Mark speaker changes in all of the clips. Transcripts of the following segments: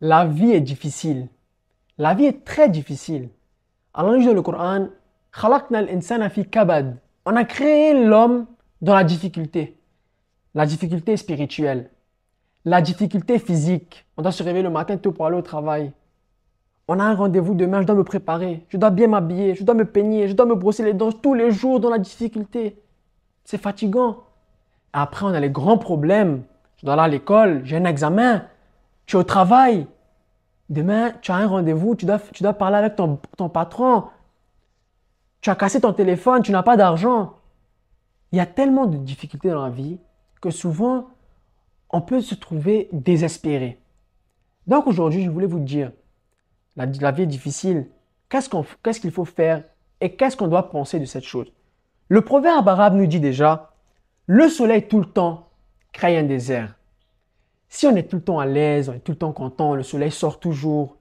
Speaker 1: La vie est difficile. La vie est très difficile. Allah nous dit dans le Coran, خلقنا الإنسان في كبد. On a créé l'homme dans la difficulté. La difficulté spirituelle. La difficulté physique. On doit se réveiller le matin tôt pour aller au travail. On a un rendez-vous demain, je dois me préparer. Je dois bien m'habiller, je dois me peigner, je dois me brosser les dents tous les jours dans la difficulté. C'est fatigant. Après, on a les grands problèmes. Je dois aller à l'école, j'ai un examen, je suis au travail. Demain, tu as un rendez-vous, tu dois parler avec ton patron. Tu as cassé ton téléphone, tu n'as pas d'argent. Il y a tellement de difficultés dans la vie que souvent, on peut se trouver désespéré. Donc aujourd'hui, je voulais vous dire, la vie est difficile. Qu'est-ce qu'il faut faire et qu'est-ce qu'on doit penser de cette chose? Le proverbe arabe nous dit déjà, le soleil tout le temps crée un désert. Si on est tout le temps à l'aise, on est tout le temps content, le soleil sort toujours,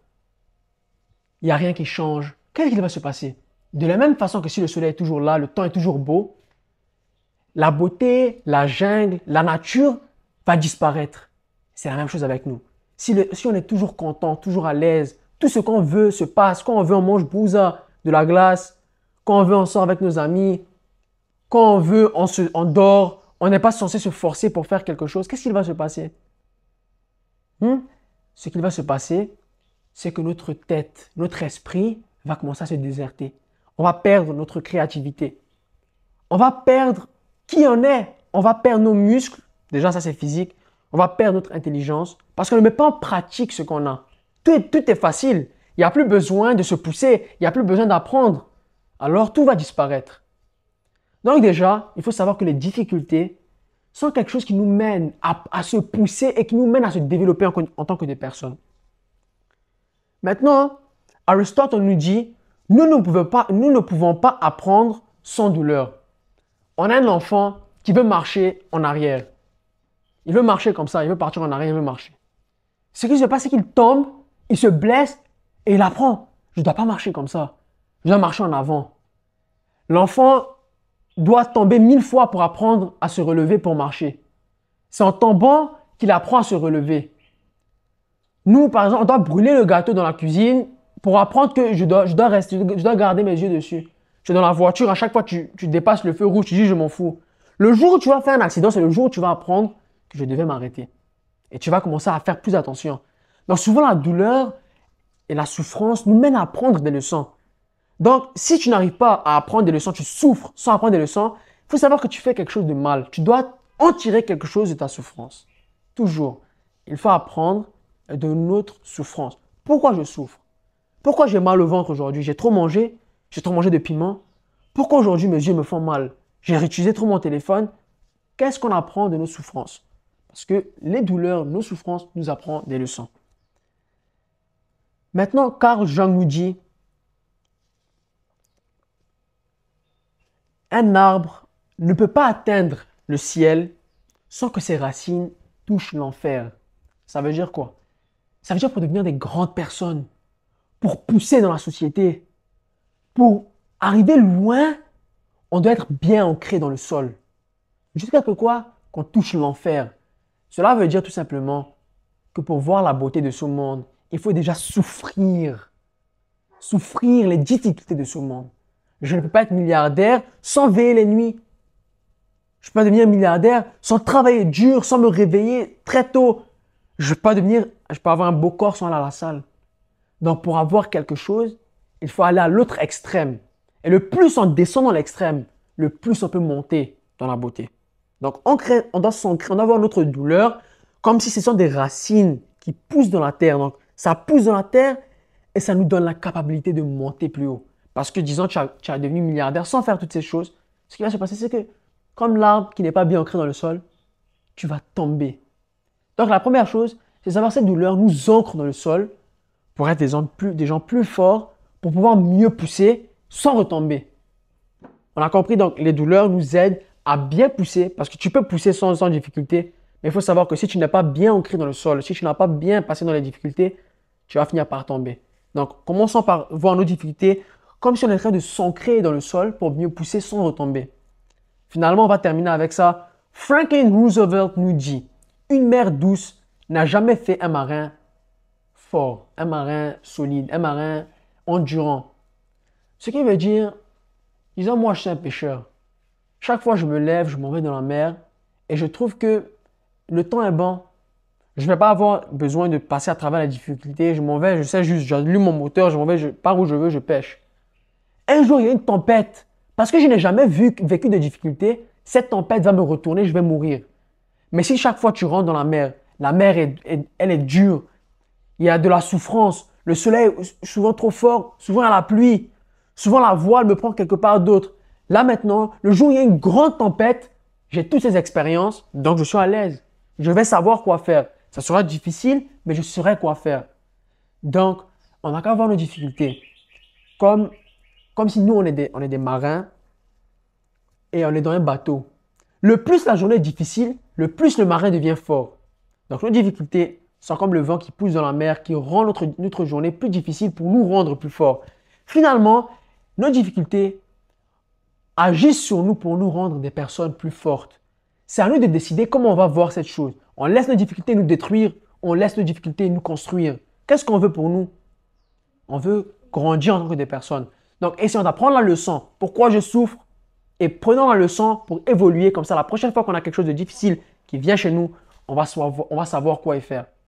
Speaker 1: il n'y a rien qui change, qu'est-ce qui va se passer? De la même façon que si le soleil est toujours là, le temps est toujours beau, la beauté, la jungle, la nature va disparaître. C'est la même chose avec nous. Si on est toujours content, toujours à l'aise, tout ce qu'on veut se passe. Quand on veut, on mange bouza, de la glace. Quand on veut, on sort avec nos amis. Quand on veut, on dort. On n'est pas censé se forcer pour faire quelque chose. Qu'est-ce qu'il va se passer? Ce qu'il va se passer, c'est que notre tête, notre esprit va commencer à se déserter. On va perdre notre créativité. On va perdre qui on est. On va perdre nos muscles. Déjà, ça c'est physique. On va perdre notre intelligence parce qu'on ne met pas en pratique ce qu'on a. Tout est facile. Il n'y a plus besoin de se pousser. Il n'y a plus besoin d'apprendre. Alors, tout va disparaître. Donc déjà, il faut savoir que les difficultés sont quelque chose qui nous mène à se pousser et qui nous mène à se développer en tant que des personnes. Maintenant, Aristote nous dit, nous ne pouvons pas apprendre sans douleur. On a un enfant qui veut marcher en arrière. Il veut marcher comme ça, il veut partir en arrière, il veut marcher. Ce qui se passe, c'est qu'il tombe, il se blesse et il apprend. Je ne dois pas marcher comme ça. Je dois marcher en avant. L'enfant doit tomber 1000 fois pour apprendre à se relever pour marcher. C'est en tombant qu'il apprend à se relever. Nous, par exemple, on doit brûler le gâteau dans la cuisine pour apprendre que je dois garder mes yeux dessus. Tu es dans la voiture, à chaque fois tu dépasses le feu rouge, tu dis je m'en fous. Le jour où tu vas faire un accident, c'est le jour où tu vas apprendre que je devais m'arrêter. Et tu vas commencer à faire plus attention. Donc souvent la douleur et la souffrance nous mènent à apprendre des leçons. Donc si tu n'arrives pas à apprendre des leçons, tu souffres sans apprendre des leçons, il faut savoir que tu fais quelque chose de mal. Tu dois en tirer quelque chose de ta souffrance. Toujours. Il faut apprendre de notre souffrance. Pourquoi je souffre? Pourquoi j'ai mal au ventre aujourd'hui? J'ai trop mangé de piment. Pourquoi aujourd'hui mes yeux me font mal? J'ai réutilisé trop mon téléphone. Qu'est-ce qu'on apprend de nos souffrances? Parce que les douleurs, nos souffrances nous apprennent des leçons. Maintenant, Carl Jung nous dit, un arbre ne peut pas atteindre le ciel sans que ses racines touchent l'enfer. Ça veut dire quoi? Ça veut dire pour devenir des grandes personnes, pour pousser dans la société, pour arriver loin, on doit être bien ancré dans le sol. Jusqu'à quoi qu'on touche l'enfer. Cela veut dire tout simplement que pour voir la beauté de ce monde, il faut déjà souffrir. Souffrir les difficultés de ce monde. Je ne peux pas être milliardaire sans veiller les nuits. Je ne peux pas devenir milliardaire sans travailler dur, sans me réveiller très tôt. Je peux avoir un beau corps sans aller à la salle. Donc pour avoir quelque chose, il faut aller à l'autre extrême. Et le plus on descend dans l'extrême, le plus on peut monter dans la beauté. Donc on doit s'ancrer, on doit avoir notre douleur comme si ce sont des racines qui poussent dans la terre. Donc ça pousse dans la terre et ça nous donne la capacité de monter plus haut. Parce que disons tu as devenu milliardaire sans faire toutes ces choses, ce qui va se passer c'est que comme l'arbre qui n'est pas bien ancré dans le sol, tu vas tomber. Donc la première chose, c'est savoir cette douleur nous ancre dans le sol pour être des gens plus forts, pour pouvoir mieux pousser sans retomber. On a compris, donc les douleurs nous aident à bien pousser, parce que tu peux pousser sans difficulté, mais il faut savoir que si tu n'es pas bien ancré dans le sol, si tu n'as pas bien passé dans les difficultés, tu vas finir par tomber. Donc commençons par voir nos difficultés comme si on était en train de s'ancrer dans le sol pour mieux pousser sans retomber. Finalement, on va terminer avec ça. Franklin Roosevelt nous dit, une mer douce n'a jamais fait un marin fort, un marin solide, un marin endurant. Ce qui veut dire, disons moi je suis un pêcheur. Chaque fois je me lève, je m'en vais dans la mer et je trouve que le temps est bon. Je ne vais pas avoir besoin de passer à travers la difficulté. Je m'en vais, je sais juste, j'allume mon moteur, je m'en vais, je pars où je veux, je pêche. Un jour, il y a une tempête. Parce que je n'ai jamais vécu de difficulté, cette tempête va me retourner, je vais mourir. Mais si chaque fois tu rentres dans la mer elle est dure, il y a de la souffrance, le soleil est souvent trop fort, souvent il y a la pluie, souvent la voile me prend quelque part d'autre. Là maintenant, le jour où il y a une grande tempête, j'ai toutes ces expériences, donc je suis à l'aise. Je vais savoir quoi faire. Ça sera difficile, mais je saurai quoi faire. Donc, on n'a qu'à avoir nos difficultés. Comme, comme si nous, on est des marins et on est dans un bateau. Le plus la journée est difficile, le plus le marin devient fort. Donc, nos difficultés sont comme le vent qui pousse dans la mer, qui rend notre journée plus difficile pour nous rendre plus forts. Finalement, nos difficultés agissent sur nous pour nous rendre des personnes plus fortes. C'est à nous de décider comment on va voir cette chose. On laisse nos difficultés nous détruire, on laisse nos difficultés nous construire. Qu'est-ce qu'on veut pour nous? On veut grandir en tant que des personnes. Donc, essayons d'apprendre la leçon. Pourquoi je souffre? Et prenons la leçon pour évoluer. Comme ça, la prochaine fois qu'on a quelque chose de difficile qui vient chez nous, on va savoir quoi y faire.